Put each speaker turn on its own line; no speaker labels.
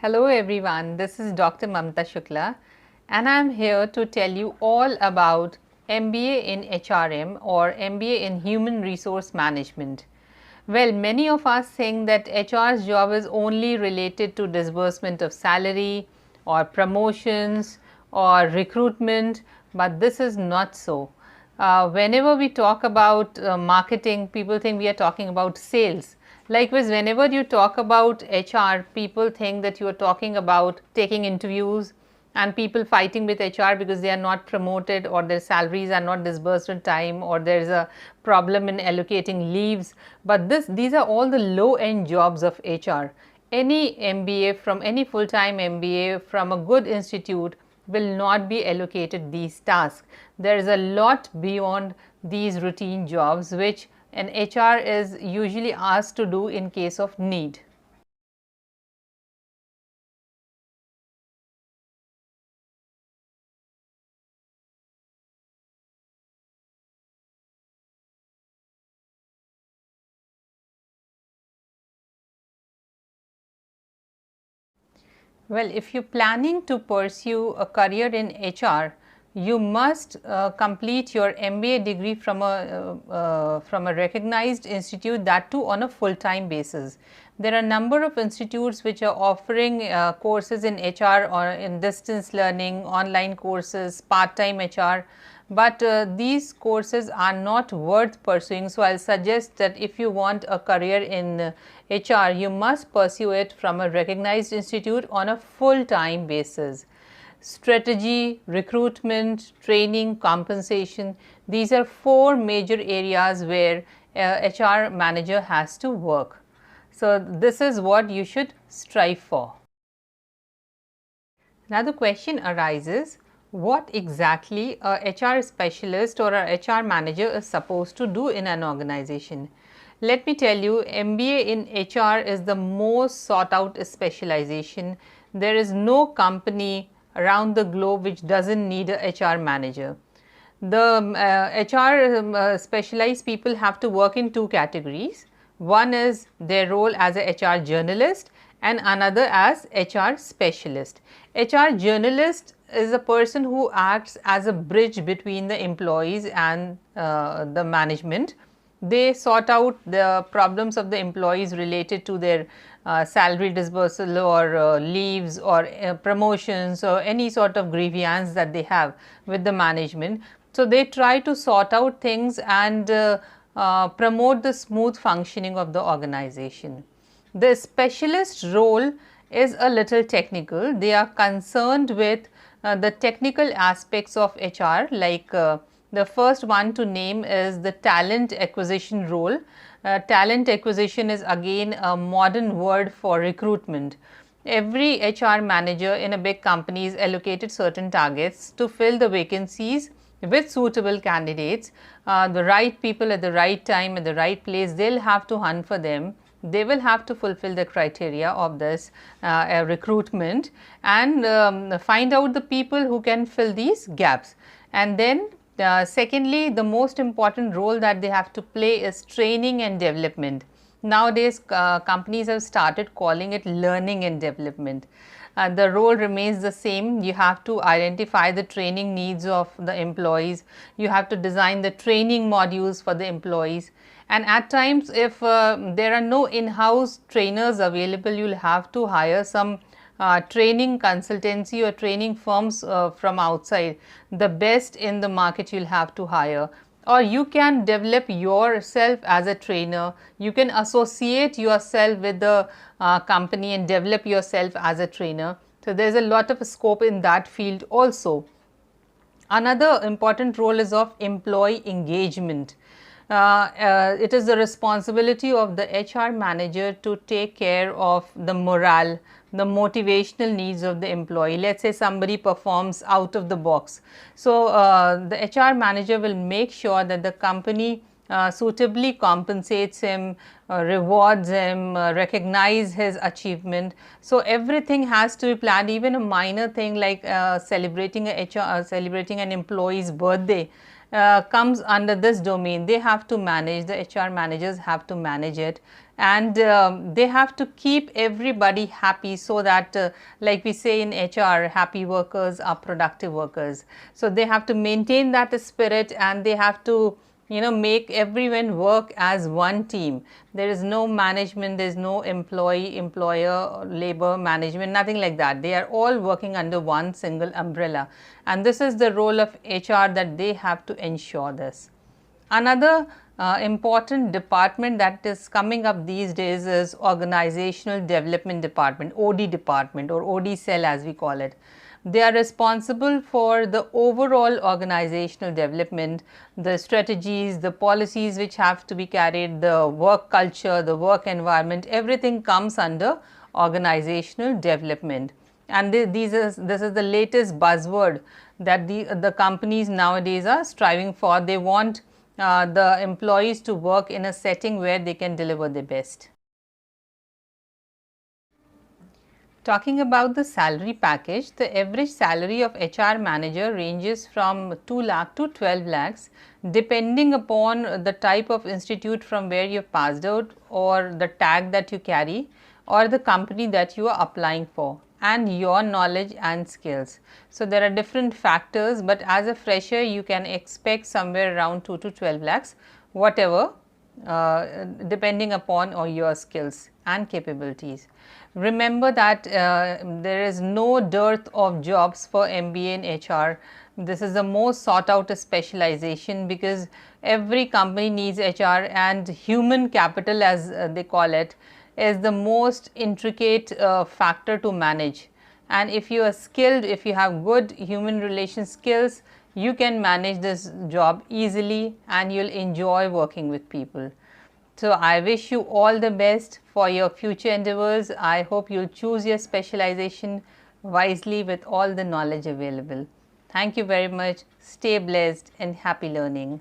Hello everyone, this is Dr. Mamta Shukla and I am here to tell you all about MBA in HRM or MBA in Human Resource Management. Well, many of us think that HR's job is only related to disbursement of salary or promotions or recruitment, but this is not so. Whenever we talk about marketing, people think we are talking about sales. Likewise, whenever you talk about HR, people think that you are talking about taking interviews and people fighting with HR because they are not promoted or their salaries are not disbursed in time or there is a problem in allocating leaves. But these are all the low end jobs of HR. Any MBA from any full time MBA from a good institute will not be allocated these tasks. There is a lot beyond these routine jobs which an HR is usually asked to do in case of need. Well, if you're planning to pursue a career in HR, you must complete your MBA degree from a recognized institute, that too on a full-time basis. There are a number of institutes which are offering courses in HR or in distance learning, online courses, part-time HR, but these courses are not worth pursuing. So, I will suggest that if you want a career in HR, you must pursue it from a recognized institute on a full-time basis. Strategy, recruitment, training, compensation, these are four major areas where HR manager has to work. So, this is what you should strive for. Now, the question arises, what exactly a HR specialist or a HR manager is supposed to do in an organization? Let me tell you, MBA in HR is the most sought out specialization. There is no company around the globe which doesn't need a HR manager. The HR specialized people have to work in two categories. One is their role as a HR journalist and another as HR specialist. HR journalist is a person who acts as a bridge between the employees and the management. They sort out the problems of the employees related to their salary disbursal or leaves or promotions or any sort of grievance that they have with the management. So, they try to sort out things and promote the smooth functioning of the organization. The specialist role is a little technical. They are concerned with the technical aspects of HR, like the first one to name is the talent acquisition role. Talent acquisition is again a modern word for recruitment. Every HR manager in a big company is allocated certain targets to fill the vacancies with suitable candidates, the right people at the right time at the right place. They'll have to hunt for them. They will have to fulfill the criteria of this recruitment and find out the people who can fill these gaps. And then secondly, the most important role that they have to play is training and development. Nowadays, companies have started calling it learning and development. The role remains the same. You have to identify the training needs of the employees. You have to design the training modules for the employees. And at times, if there are no in-house trainers available, you will have to hire some training consultancy or training firms from outside. The best in the market you will have to hire, or you can develop yourself as a trainer. You can associate yourself with the company and develop yourself as a trainer. So, there is a lot of scope in that field also. Another important role is of employee engagement. It is the responsibility of the HR manager to take care of the morale, the motivational needs of the employee. Let's say somebody performs out of the box. So, the HR manager will make sure that the company suitably compensates him, rewards him, recognize his achievement. So, everything has to be planned, even a minor thing like celebrating an employee's birthday. Comes under this domain. They have to manage, the HR managers have to manage it, and they have to keep everybody happy, so that like we say in HR, happy workers are productive workers. So they have to maintain that spirit, and they have to make everyone work as one team. There is no management, there is no employee employer labor management, nothing like that. They are all working under one single umbrella, and this is the role of HR, that they have to ensure this. Another important department that is coming up these days is Organizational Development Department, OD department, or OD cell as we call it. They are responsible for the overall organizational development, the strategies, the policies which have to be carried, the work culture, the work environment, everything comes under organizational development. And this is the latest buzzword that the companies nowadays are striving for. They want the employees to work in a setting where they can deliver their best. Talking about the salary package, the average salary of HR manager ranges from 2 lakh to 12 lakhs depending upon the type of institute from where you have passed out, or the tag that you carry, or the company that you are applying for, and your knowledge and skills. So there are different factors, but as a fresher you can expect somewhere around 2 to 12 lakhs, whatever depending upon your skills and capabilities. Remember that there is no dearth of jobs for MBA in HR. This is the most sought out specialization, because every company needs HR, and human capital, as they call it, is the most intricate factor to manage. And if you are skilled, if you have good human relation skills, you can manage this job easily, and you'll enjoy working with people. So I wish you all the best for your future endeavors. I hope you'll choose your specialization wisely with all the knowledge available. Thank you very much. Stay blessed and happy learning.